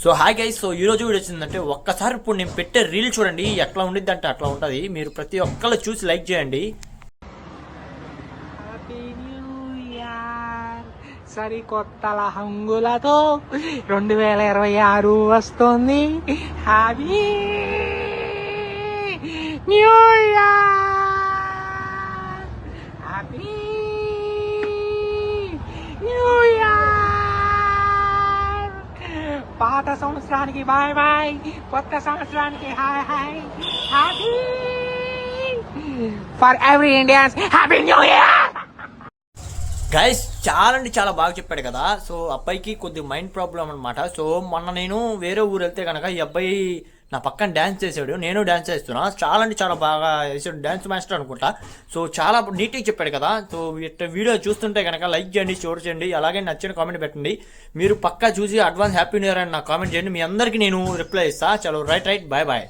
So hi guys, so ఈ రోజు video వచ్చిందంటే ఒక్కసారి ఇప్పుడు నేను పెట్టే రీల్ చూడండి, ఎట్లా ఉండిద్ది అంటే అట్లా ఉంటుంది. మీరు ప్రతి ఒక్కళ్ళు చూసి లైక్ చేయండి. సరికొత్తల హంగులతో 2026 వస్తుంది. Happy new year, happy new year. పాత సంవత్సరానికి బాయ్ బాయ్, కొత్త సంవత్సరానికి hi hi. Happy for every Indians, happy new year. Guys చాలా అంటే చాలా బాగా చెప్పాడు కదా. సో అబ్బాయికి కొద్దిగా మైండ్ ప్రాబ్లం అనమాట. సో మొన్న నేను వేరే ఊరు వెళ్తే కనుక ఈ అబ్బాయి నా పక్కన డ్యాన్స్ చేసాడు, నేను డ్యాన్స్ చేస్తున్నా. చాలా అంటే చాలా బాగా వేసాడు, డ్యాన్స్ మాస్టర్ అనుకుంటా. సో చాలా నీట్గా చెప్పాడు కదా. సో వీడియో చూస్తుంటే కనుక లైక్ చేయండి, షేర్ చేయండి, అలాగే నచ్చిన కామెంట్ పెట్టండి. మీరు పక్కా చూసి అడ్వాన్స్ హ్యాపీ న్యూ ఇయర్ అని నాకు కామెంట్ చేయండి. మీ అందరికీ నేను రిప్లై ఇస్తాను. చలో రైట్ బాయ్ బాయ్.